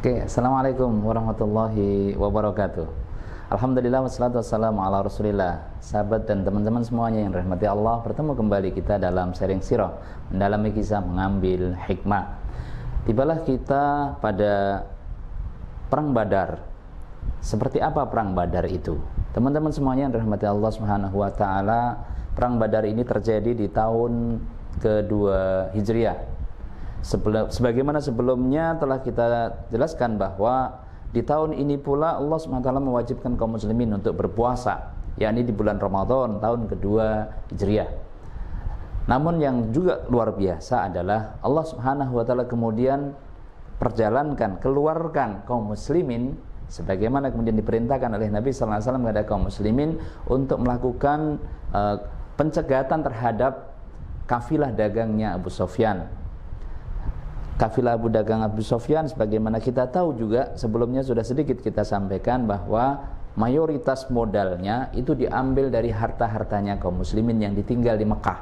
Oke, Assalamualaikum warahmatullahi wabarakatuh. Alhamdulillah wassalatu wassalamu ala rasulillah. Sahabat dan teman-teman semuanya yang rahmati Allah, bertemu kembali kita dalam sharing sirah, mendalami kisah, mengambil hikmah. Tibalah kita pada perang Badar. Seperti apa perang Badar itu? Teman-teman semuanya yang rahmati Allah Subhanahu wa taala, perang Badar ini terjadi di tahun kedua Hijriah. Sebagaimana sebelumnya telah kita jelaskan bahwa di tahun ini pula Allah SWT mewajibkan kaum muslimin untuk berpuasa, yakni di bulan Ramadan tahun kedua Hijriah. Namun yang juga luar biasa adalah Allah Subhanahu wa taala kemudian keluarkan kaum muslimin sebagaimana kemudian diperintahkan oleh Nabi sallallahu alaihi wasallam kepada kaum muslimin untuk melakukan pencegatan terhadap kafilah dagangnya Abu Sufyan. Kafilah Abu Sufyan sebagaimana kita tahu juga sebelumnya sudah sedikit kita sampaikan bahwa mayoritas modalnya itu diambil dari harta-hartanya kaum muslimin yang ditinggal di Mekah.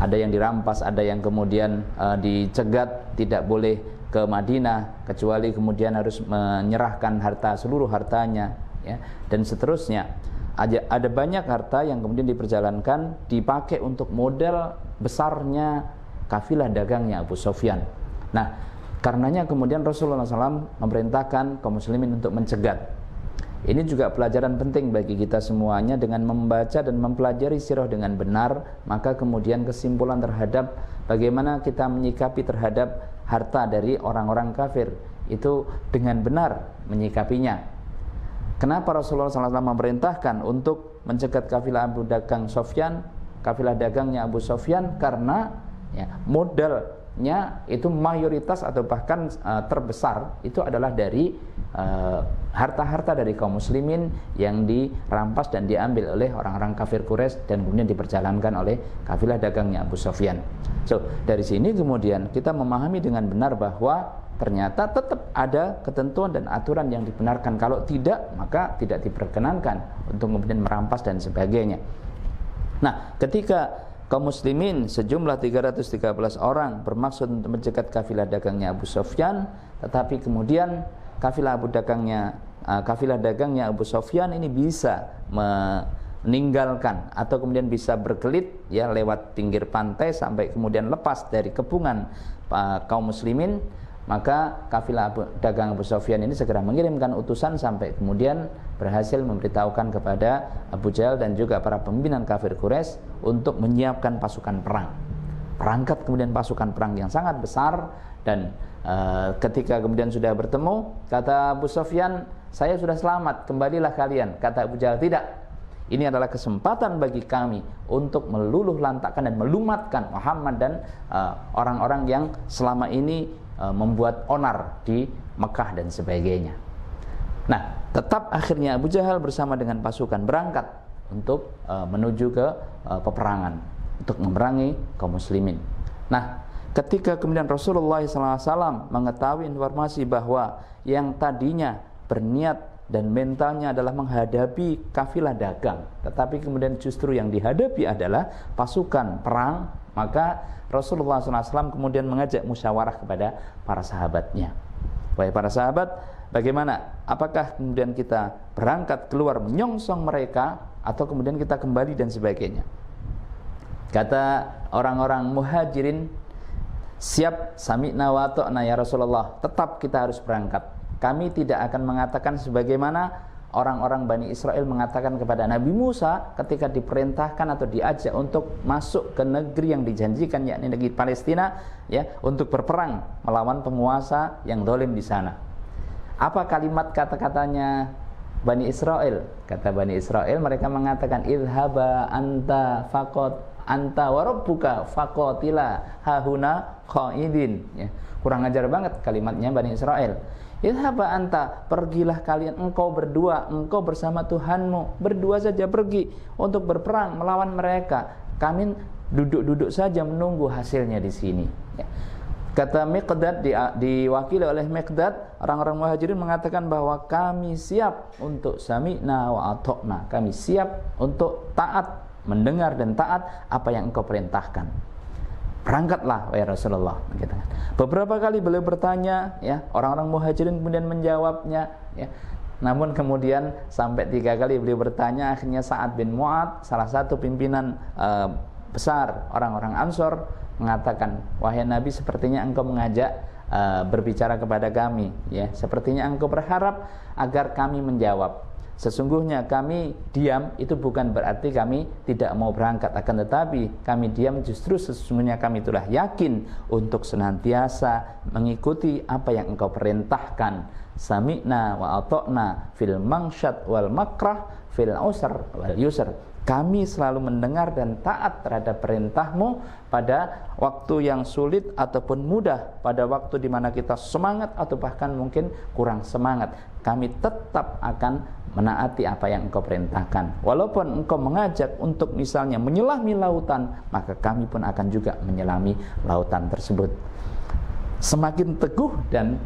Ada yang dirampas, ada yang kemudian dicegat, tidak boleh ke Madinah kecuali kemudian harus menyerahkan seluruh hartanya, ya, dan seterusnya. Ada banyak harta yang kemudian diperjalankan dipakai untuk modal besarnya kafilah dagangnya Abu Sufyan. Nah, karenanya kemudian Rasulullah SAW memerintahkan kaum muslimin untuk mencegat. Ini juga pelajaran penting bagi kita semuanya. Dengan membaca dan mempelajari sirah dengan benar, maka kemudian kesimpulan terhadap bagaimana kita menyikapi terhadap harta dari orang-orang kafir itu dengan benar menyikapinya. Kenapa Rasulullah SAW memerintahkan untuk mencegat kafilah kafilah dagangnya Abu Sufyan? Karena ya, modalnya itu mayoritas atau bahkan terbesar itu adalah dari harta-harta dari kaum muslimin yang dirampas dan diambil oleh orang-orang kafir Quraisy dan kemudian diperjalankan oleh kafilah dagangnya Abu Sufyan. Dari sini kemudian kita memahami dengan benar bahwa ternyata tetap ada ketentuan dan aturan yang dibenarkan. Kalau tidak, maka tidak diperkenankan untuk kemudian merampas dan sebagainya. Nah, ketika kaum muslimin sejumlah 313 orang bermaksud untuk mencegat kafilah dagangnya Abu Sufyan, tetapi kemudian kafilah dagangnya Abu Sufyan ini bisa meninggalkan atau kemudian bisa berkelit ya lewat pinggir pantai sampai kemudian lepas dari kepungan kaum muslimin. Maka kafilah dagang Abu Sufyan ini segera mengirimkan utusan sampai kemudian berhasil memberitahukan kepada Abu Jahal dan juga para pimpinan kafir Quraisy untuk menyiapkan pasukan perang. Berangkat kemudian pasukan perang yang sangat besar dan ketika kemudian sudah bertemu, kata Abu Sufyan, "Saya sudah selamat, kembalilah kalian." Kata Abu Jahal, "Tidak. Ini adalah kesempatan bagi kami untuk meluluh lantakkan dan melumatkan Muhammad dan orang-orang yang selama ini membuat onar di Mekah dan sebagainya." Nah, tetap akhirnya Abu Jahal bersama dengan pasukan berangkat untuk menuju ke peperangan untuk memerangi kaum muslimin. Nah, ketika kemudian Rasulullah SAW mengetahui informasi bahwa yang tadinya berniat dan mentalnya adalah menghadapi kafilah dagang, tetapi kemudian justru yang dihadapi adalah pasukan perang, maka Rasulullah SAW kemudian mengajak musyawarah kepada para sahabatnya. Wahai para sahabat, bagaimana? Apakah kemudian kita berangkat keluar menyongsong mereka atau kemudian kita kembali dan sebagainya? Kata orang-orang muhajirin, "Siap, sami'na wa ata'na ya Rasulullah. Tetap kita harus berangkat. Kami tidak akan mengatakan sebagaimana orang-orang Bani Israel mengatakan kepada Nabi Musa ketika diperintahkan atau diajak untuk masuk ke negeri yang dijanjikan, yakni negeri Palestina, ya, untuk berperang melawan penguasa yang zalim di sana." Apa kalimat kata-katanya Bani Israel? Kata Bani Israel, mereka mengatakan, "Idhaba anta wa rabbuka faqatila hahuna qaidin." Ya, kurang ajar banget kalimatnya Bani Israel. "Idhaba anta, pergilah kalian, engkau berdua, engkau bersama Tuhanmu, berdua saja pergi untuk berperang melawan mereka. Kami duduk-duduk saja menunggu hasilnya di sini." Ya. Kata Miqdad, diwakili oleh Miqdad, orang-orang muhajirin mengatakan bahwa kami siap untuk sami'na wa ata'na, kami siap untuk taat, mendengar dan taat apa yang engkau perintahkan. berangkatlah wahai Rasulullah. Beberapa kali beliau bertanya, ya, orang-orang muhajirin kemudian menjawabnya, ya. Namun kemudian sampai 3 kali beliau bertanya, akhirnya Sa'ad bin Mu'adz, salah satu pimpinan besar orang-orang Ansor, mengatakan, wahai Nabi, sepertinya engkau mengajak berbicara kepada kami, ya, sepertinya engkau berharap agar kami menjawab. Sesungguhnya kami diam itu bukan berarti kami tidak mau berangkat, akan tetapi kami diam justru sesungguhnya kami itulah yakin untuk senantiasa mengikuti apa yang engkau perintahkan. Sami'na wa ata'na fil mangsyad wal makrah fil usr wal yusr. Kami selalu mendengar dan taat terhadap perintahmu pada waktu yang sulit ataupun mudah, pada waktu di mana kita semangat atau bahkan mungkin kurang semangat. Kami tetap akan menaati apa yang engkau perintahkan. Walaupun engkau mengajak untuk misalnya menyelami lautan, maka kami pun akan juga menyelami lautan tersebut. Semakin teguh dan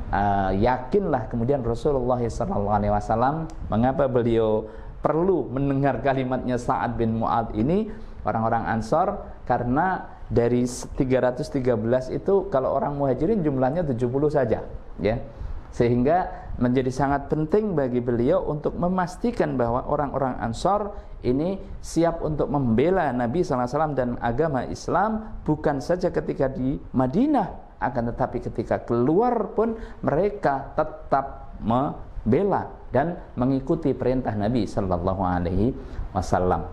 yakinlah kemudian Rasulullah SAW. Mengapa beliau perlu mendengar kalimatnya Sa'ad bin Mu'adz ini, orang-orang Ansor? Karena dari 313 itu kalau orang muhajirin jumlahnya 70 saja, ya. Sehingga menjadi sangat penting bagi beliau untuk memastikan bahwa orang-orang Ansor ini siap untuk membela Nabi SAW dan agama Islam, bukan saja ketika di Madinah, akan tetapi ketika keluar pun mereka tetap membela dan mengikuti perintah Nabi Sallallahu Alaihi Wasallam.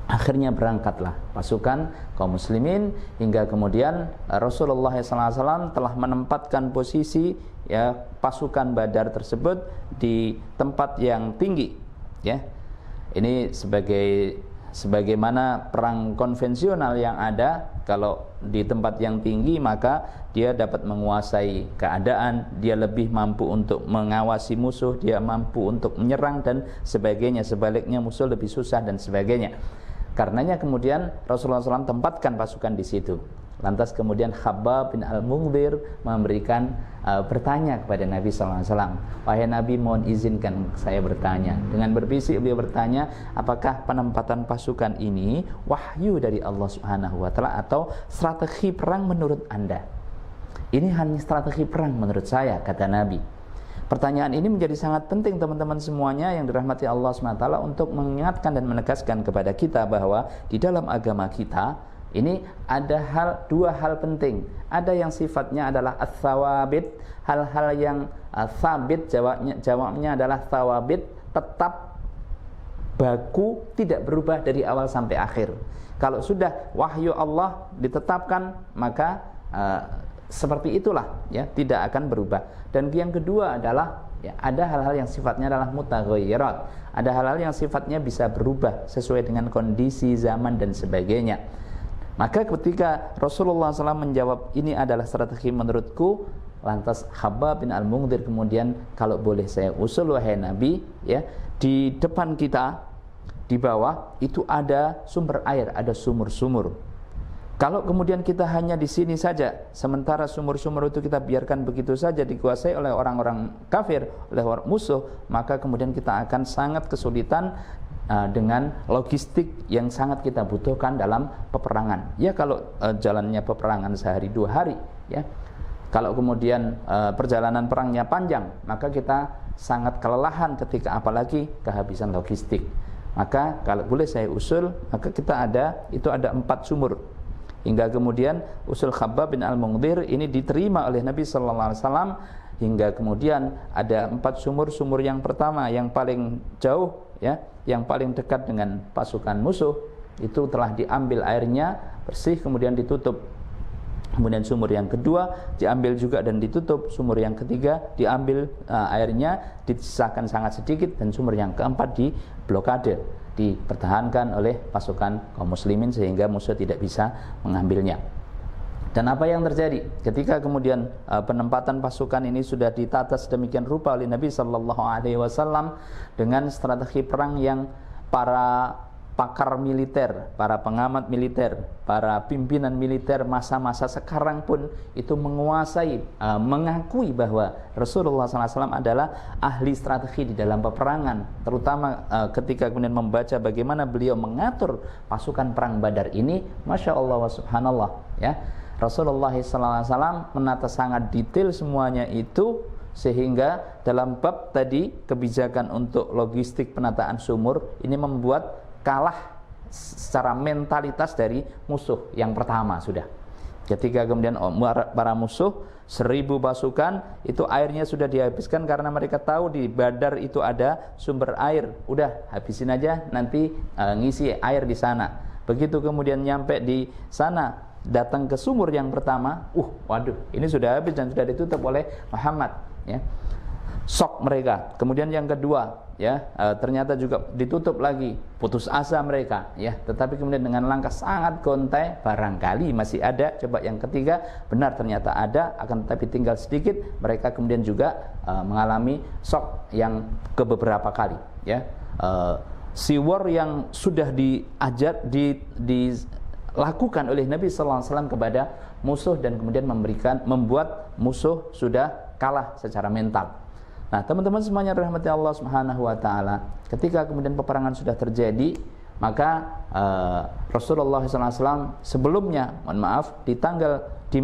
Akhirnya berangkatlah pasukan kaum muslimin, hingga kemudian Rasulullah SAW telah menempatkan posisi, ya, pasukan Badar tersebut di tempat yang tinggi, ya. Ini sebagaimana perang konvensional yang ada. Kalau di tempat yang tinggi maka dia dapat menguasai keadaan, dia lebih mampu untuk mengawasi musuh, dia mampu untuk menyerang dan sebagainya. Sebaliknya musuh lebih susah dan sebagainya. Karenanya kemudian Rasulullah SAW tempatkan pasukan di situ. Lantas kemudian Khabbab bin Al-Munzir memberikan bertanya kepada Nabi SAW. Wahai Nabi, mohon izinkan saya bertanya. Dengan berbisik beliau bertanya, apakah penempatan pasukan ini wahyu dari Allah Subhanahu wa Ta'ala atau strategi perang menurut Anda? Ini hanya strategi perang menurut saya, kata Nabi. Pertanyaan ini menjadi sangat penting teman-teman semuanya yang dirahmati Allah SWT, untuk mengingatkan dan menegaskan kepada kita bahwa di dalam agama kita ini ada dua hal penting. Ada yang sifatnya adalah ats-tsawabit, hal-hal yang sabit, jawabnya adalah tsawabit, tetap baku, tidak berubah dari awal sampai akhir. Kalau sudah wahyu Allah ditetapkan, maka seperti itulah, ya, tidak akan berubah. Dan yang kedua adalah, ya, ada hal-hal yang sifatnya adalah mutaghayyirat. Ada hal-hal yang sifatnya bisa berubah sesuai dengan kondisi zaman dan sebagainya. Maka ketika Rasulullah SAW menjawab ini adalah strategi menurutku, lantas Khabbab bin Al-Munzir kemudian, kalau boleh saya usul wahai Nabi, ya, di depan kita di bawah itu ada sumber air, ada sumur-sumur. Kalau kemudian kita hanya di sini saja, sementara sumur-sumur itu kita biarkan begitu saja dikuasai oleh orang-orang kafir, oleh orang musuh, maka kemudian kita akan sangat kesulitan dengan logistik yang sangat kita butuhkan dalam peperangan. Ya, kalau jalannya peperangan sehari 2 hari, ya. Kalau kemudian perjalanan perangnya panjang, maka kita sangat kelelahan ketika apalagi kehabisan logistik. Maka kalau boleh saya usul, maka kita ada 4 sumur. Hingga kemudian usul Khabbab bin Al-Munzir ini diterima oleh Nabi sallallahu alaihi wasallam, hingga kemudian ada 4 sumur. Sumur yang pertama yang paling jauh, ya, yang paling dekat dengan pasukan musuh, itu telah diambil airnya bersih kemudian ditutup. Kemudian sumur yang kedua diambil juga dan ditutup. Sumur yang ketiga diambil airnya, disisakan sangat sedikit. Dan sumur yang keempat diblokade, dipertahankan oleh pasukan kaum muslimin sehingga musuh tidak bisa mengambilnya. Dan apa yang terjadi ketika kemudian penempatan pasukan ini sudah ditata sedemikian rupa oleh Nabi Sallallahu Alaihi Wasallam dengan strategi perang yang para pakar militer, para pengamat militer, para pimpinan militer masa-masa sekarang pun itu menguasai, mengakui bahwa Rasulullah SAW adalah ahli strategi di dalam peperangan, terutama ketika kemudian membaca bagaimana beliau mengatur pasukan perang Badar ini, Masya Allah wa Subhanallah, ya. Rasulullah SAW menata sangat detail semuanya itu, sehingga dalam bab tadi kebijakan untuk logistik penataan sumur ini membuat kalah secara mentalitas dari musuh yang pertama sudah. Ketika kemudian para musuh 1000 pasukan itu airnya sudah dihabiskan karena mereka tahu di Badar itu ada sumber air. Udah habisin aja, nanti ngisi air di sana. Begitu kemudian nyampe di sana, datang ke sumur yang pertama, waduh, ini sudah habis dan sudah ditutup oleh Muhammad, ya. Sok mereka. Kemudian yang kedua, ya, ternyata juga ditutup lagi, putus asa mereka, ya. Tetapi kemudian dengan langkah sangat gontai, barangkali masih ada. Coba yang ketiga, benar ternyata ada, akan tetapi tinggal sedikit. Mereka kemudian juga mengalami sok yang ke beberapa kali, ya. Siwar yang sudah dilakukan oleh Nabi SAW kepada musuh dan kemudian membuat musuh sudah kalah secara mental. Nah, teman-teman semuanya rahmati Allah Subhanahu wa taala, ketika kemudian peperangan sudah terjadi, maka Rasulullah SAW sebelumnya, di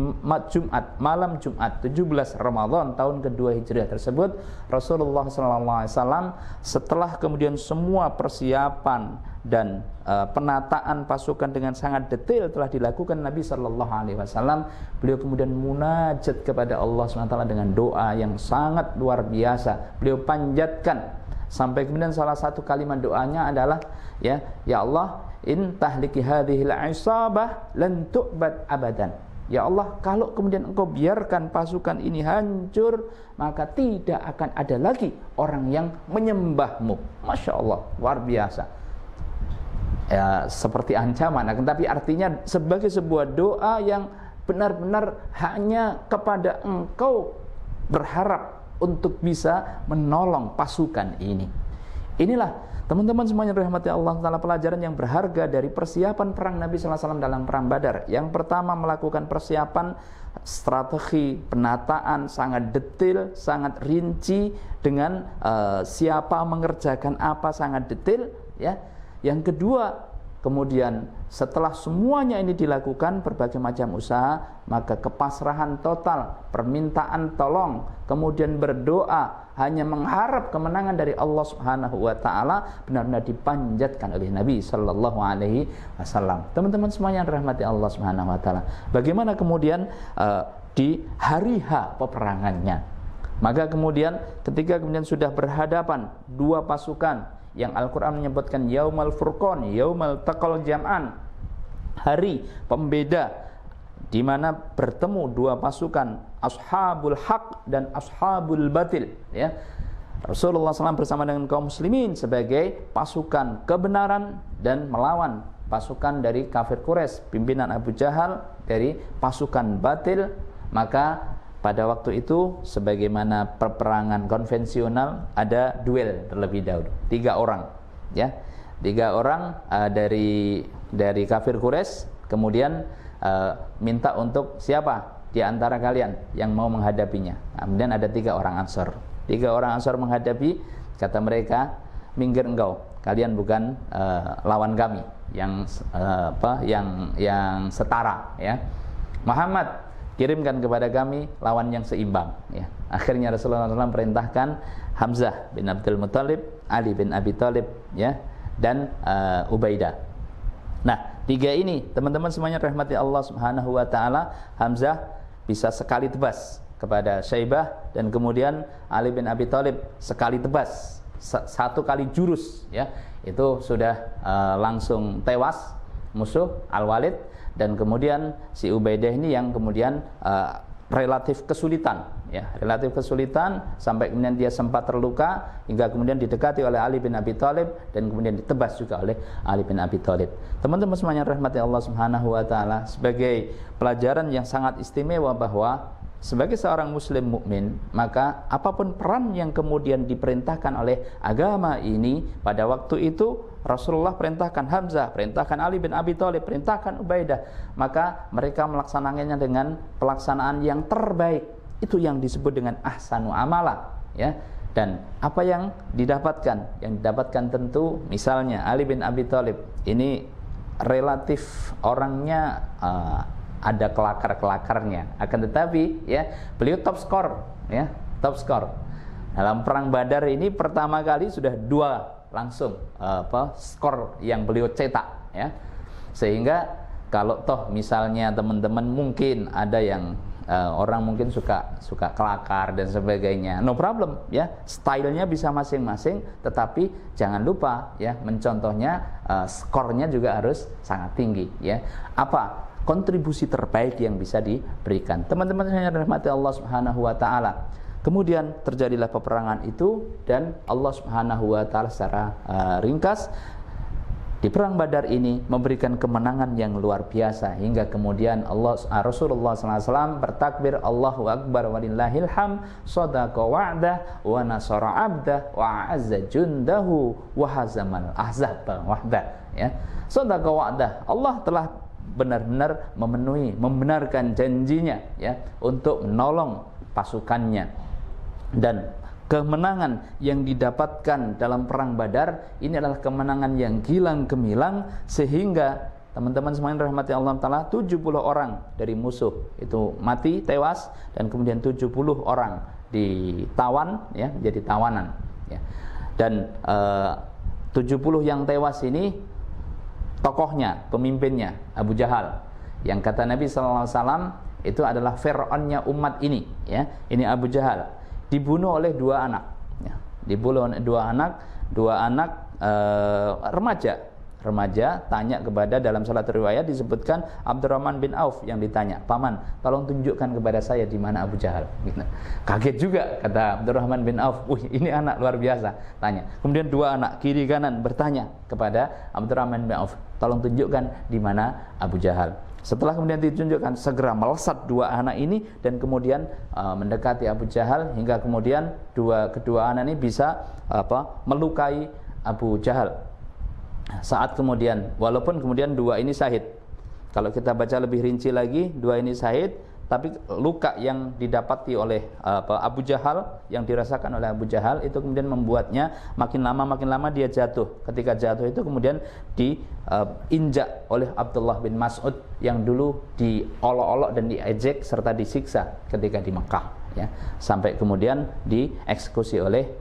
malam Jumat 17 Ramadan tahun kedua Hijriah tersebut, Rasulullah SAW setelah kemudian semua persiapan dan penataan pasukan dengan sangat detail telah dilakukan Nabi SAW, beliau kemudian munajat kepada Allah SWT dengan doa yang sangat luar biasa. Beliau panjatkan sampai kemudian salah satu kalimat doanya adalah, ya Allah, in tahliki hadhil isabah lan tu'bad abadan. Ya Allah, kalau kemudian engkau biarkan pasukan ini hancur, maka tidak akan ada lagi orang yang menyembahmu. Masya Allah, luar biasa. Ya, seperti ancaman, tapi artinya sebagai sebuah doa yang benar-benar hanya kepada engkau berharap untuk bisa menolong pasukan ini. Inilah teman-teman semuanya rahmati Allah Ta'ala, pelajaran yang berharga dari persiapan perang Nabi SAW dalam perang Badar. Yang pertama, melakukan persiapan strategi penataan sangat detail, sangat rinci, dengan siapa mengerjakan apa sangat detail, ya. Yang kedua, kemudian setelah semuanya ini dilakukan, berbagai macam usaha, maka kepasrahan total, permintaan tolong, kemudian berdoa, hanya mengharap kemenangan dari Allah Subhanahu wa taala, benar-benar dipanjatkan oleh Nabi sallallahu alaihi wasallam. Teman-teman semuanya rahmati Allah Subhanahu wa taala. Bagaimana kemudian di hari H peperangannya? Maka kemudian ketika kemudian sudah berhadapan dua pasukan yang Al-Quran menyebutkan Yaumal Furqan, Yaumal Taqal Jam'an, hari pembeda, di mana bertemu dua pasukan, Ashabul Haq dan Ashabul Batil, ya. Rasulullah SAW bersama dengan kaum muslimin sebagai pasukan kebenaran dan melawan pasukan dari kafir Quraisy, pimpinan Abu Jahal, dari pasukan batil. Maka pada waktu itu, sebagaimana peperangan konvensional, ada duel terlebih dahulu. 3 orang, ya, 3 orang dari kafir Quraisy, kemudian minta untuk siapa di antara kalian yang mau menghadapinya. Kemudian ada 3 orang Ansor. 3 orang Ansor menghadapi, kata mereka, minggir engkau, kalian bukan lawan kami yang yang setara, ya. Muhammad, kirimkan kepada kami lawan yang seimbang, ya. Akhirnya Rasulullah SAW perintahkan Hamzah bin Abdul Muthalib, Ali bin Abi Thalib, ya, dan Ubaidah. Nah, 3 ini teman-teman semuanya rahmati Allah Subhanahu wa taala. Hamzah bisa sekali tebas kepada Syaibah, dan kemudian Ali bin Abi Thalib sekali tebas, 1 kali jurus, ya. Itu sudah langsung tewas musuh Al-Walid. Dan kemudian si Ubaidah ini yang kemudian relatif kesulitan, ya, relatif kesulitan, sampai kemudian dia sempat terluka hingga kemudian didekati oleh Ali bin Abi Thalib dan kemudian ditebas juga oleh Ali bin Abi Thalib. Teman-teman semuanya rahmati Allah Subhanahu wa taala, sebagai pelajaran yang sangat istimewa bahwa sebagai seorang muslim mukmin, maka apapun peran yang kemudian diperintahkan oleh agama ini, pada waktu itu Rasulullah perintahkan Hamzah, perintahkan Ali bin Abi Thalib, perintahkan Ubaidah, maka mereka melaksanakannya dengan pelaksanaan yang terbaik. Itu yang disebut dengan ahsanu amala, ya. Dan apa yang didapatkan? Yang didapatkan tentu, misalnya Ali bin Abi Thalib ini relatif orangnya ada kelakar-kelakarnya. Akan tetapi ya, beliau top skor ya, top skor. Dalam perang Badar ini pertama kali sudah 2 langsung skor yang beliau cetak ya. Sehingga kalau toh misalnya teman-teman mungkin ada yang orang mungkin suka kelakar dan sebagainya, no problem ya, stylenya bisa masing-masing, tetapi jangan lupa ya, mencontohnya skornya juga harus sangat tinggi ya. Apa kontribusi terbaik yang bisa diberikan teman-teman yang dirahmati Allah Subhanahu wa taala. Kemudian terjadilah peperangan itu, dan Allah Subhanahu wa taala secara ringkas di perang Badar ini memberikan kemenangan yang luar biasa, hingga kemudian Rasulullah SAW bertakbir Allahu Akbar walillahil ham, sadaqa wa'dah wa nasara abdah wa a'azza jundahu wa hazamal ahzab wahdah ya. Sadaqa wa'dah, Allah telah benar-benar membenarkan janjinya ya, untuk menolong pasukannya, dan kemenangan yang didapatkan dalam perang Badar ini adalah kemenangan yang gilang gemilang, sehingga teman-teman semuanya rahmati Allah taala, 70 orang dari musuh itu mati, tewas, dan kemudian 70 orang ditawan ya, menjadi tawanan ya. Dan 70 yang tewas ini tokohnya, pemimpinnya Abu Jahal, yang kata Nabi sallallahu alaihi wasallam itu adalah Fir'aunnya umat ini ya. Ini Abu Jahal dibunuh oleh 2 anak ya. Dibunuh oleh 2 anak remaja. Tanya kepada, dalam salah satu riwayat disebutkan Abdurrahman bin Auf yang ditanya, "Paman, tolong tunjukkan kepada saya di mana Abu Jahal." Gitu. Kaget juga kata Abdurrahman bin Auf, "Wih, ini anak luar biasa." Tanya. Kemudian 2 anak kiri kanan bertanya kepada Abdurrahman bin Auf, "Tolong tunjukkan di mana Abu Jahal." Setelah kemudian ditunjukkan, segera melesat 2 anak ini dan kemudian mendekati Abu Jahal, hingga kemudian kedua anak ini bisa melukai Abu Jahal. Saat kemudian, walaupun kemudian 2 ini syahid, kalau kita baca lebih rinci lagi, 2 ini syahid, tapi luka yang didapati oleh Abu Jahal, yang dirasakan oleh Abu Jahal itu kemudian membuatnya makin lama dia jatuh. Ketika jatuh itu kemudian diinjak oleh Abdullah bin Mas'ud yang dulu diolok-olok dan diejek serta disiksa ketika di Mekah ya, sampai kemudian dieksekusi oleh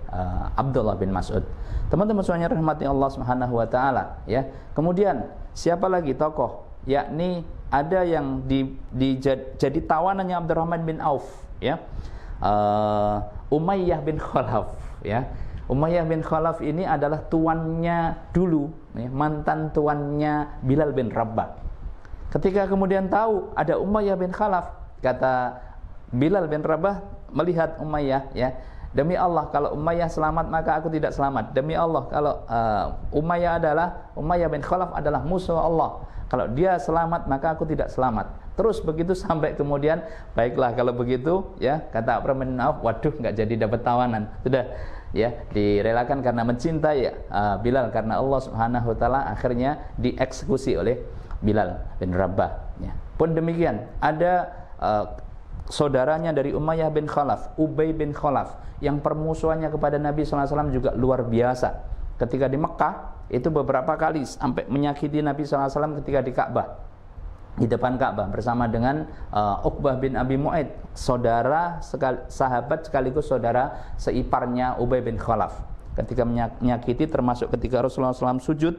Abdullah bin Mas'ud. Teman-teman semuanya rahmati Allah Subhanahu wa taala ya. Kemudian siapa lagi tokoh, yakni ada yang jadi tawanannya Abdurrahman bin Auf ya, Umayyah bin Khalaf ya. Umayyah bin Khalaf ini adalah tuannya dulu ya, mantan tuannya Bilal bin Rabah. Ketika kemudian tahu ada Umayyah bin Khalaf, kata Bilal bin Rabah melihat Umayyah ya, "Demi Allah, kalau Umayyah selamat maka aku tidak selamat. Demi Allah, kalau Umayyah bin Khalaf adalah musuh Allah, kalau dia selamat maka aku tidak selamat." Terus begitu sampai kemudian, baiklah kalau begitu ya, kata Abdurrahman bin Auf, waduh, nggak jadi dapat tawanan, sudah ya, direlakan karena mencintai Bilal, karena Allah Subhanahu wa taala akhirnya dieksekusi oleh Bilal bin Rabah ya. Pun demikian ada saudaranya dari Umayyah bin Khalaf, Ubay bin Khalaf, yang permusuhannya kepada Nabi SAW juga luar biasa. Ketika di Mekah itu beberapa kali sampai menyakiti Nabi SAW ketika di Ka'bah, di depan Ka'bah bersama dengan Uqbah bin Abi Mu'aid, sahabat sekaligus saudara seiparnya Ubay bin Khalaf. Ketika menyakiti, termasuk ketika Rasulullah SAW sujud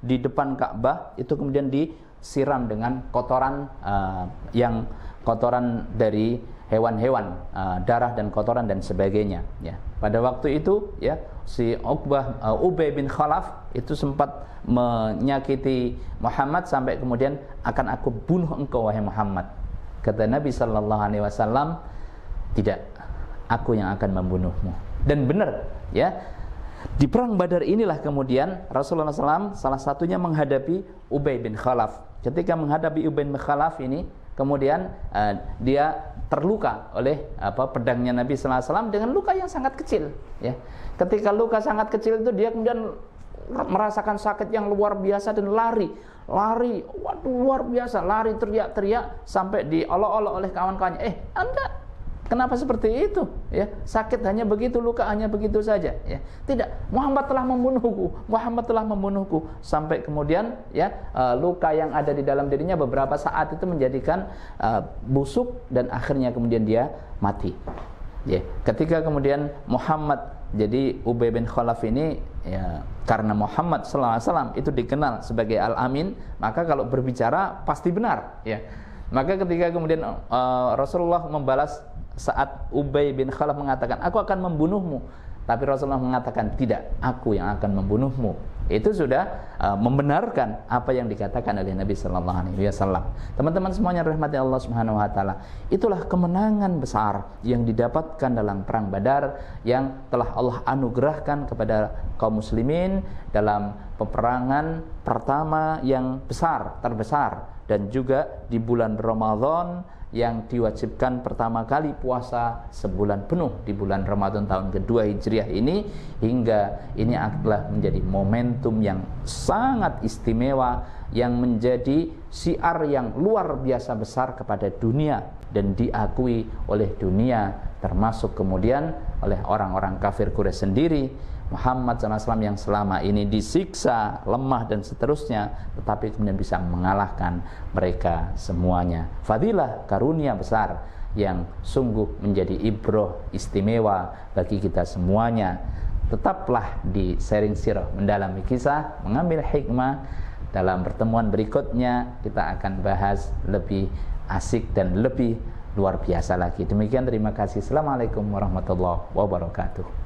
di depan Ka'bah, itu kemudian disiram dengan kotoran kotoran dari hewan-hewan, darah dan kotoran dan sebagainya ya. Pada waktu itu ya, si Ubay bin Khalaf itu sempat menyakiti Muhammad sampai kemudian, "Akan aku bunuh engkau wahai Muhammad." Kata Nabi sallallahu alaihi wasallam, "Tidak, aku yang akan membunuhmu." Dan benar ya, di perang Badar inilah kemudian Rasulullah SAW salah satunya menghadapi Ubay bin Khalaf. Ketika menghadapi Ubay bin Khalaf ini, kemudian dia terluka oleh pedangnya Nabi sallallahu alaihi wasallam dengan luka yang sangat kecil ya. Ketika luka sangat kecil itu, dia kemudian merasakan sakit yang luar biasa dan lari, waduh luar biasa, lari teriak-teriak sampai diolok-olok oleh kawan-kawannya, Anda Kenapa seperti itu? Ya, sakit hanya begitu, luka hanya begitu saja. Ya, tidak. Muhammad telah membunuhku, Muhammad telah membunuhku. Sampai kemudian ya luka yang ada di dalam dirinya beberapa saat itu menjadikan busuk dan akhirnya kemudian dia mati. Ya, ketika kemudian Muhammad, jadi Ubay bin Khalaf ini ya, karena Muhammad sallallahu alaihi wasallam itu dikenal sebagai Al-Amin, maka kalau berbicara pasti benar. Ya, maka ketika kemudian Rasulullah membalas saat Ubay bin Khalaf mengatakan, aku akan membunuhmu, tapi Rasulullah mengatakan, tidak, aku yang akan membunuhmu. Itu sudah membenarkan apa yang dikatakan oleh Nabi Sallallahu Alaihi Wasallam. Teman-teman semuanya rahmati Allah Subhanahu Wa Taala, itulah kemenangan besar yang didapatkan dalam perang Badar, yang telah Allah anugerahkan kepada kaum muslimin dalam peperangan pertama yang besar, terbesar, dan juga di bulan Ramadan yang diwajibkan pertama kali puasa sebulan penuh di bulan Ramadan tahun kedua Hijriah ini, hingga ini adalah menjadi momentum yang sangat istimewa yang menjadi syiar yang luar biasa besar kepada dunia dan diakui oleh dunia, termasuk kemudian oleh orang-orang kafir Quraisy sendiri. Muhammad SAW yang selama ini disiksa, lemah dan seterusnya, tetapi kemudian bisa mengalahkan mereka semuanya. Fadilah, karunia besar yang sungguh menjadi ibroh istimewa bagi kita semuanya. Tetaplah di sharing sirah, mendalami kisah, mengambil hikmah. Dalam pertemuan berikutnya kita akan bahas lebih asik dan lebih luar biasa lagi. Demikian, terima kasih. Assalamualaikum warahmatullahi wabarakatuh.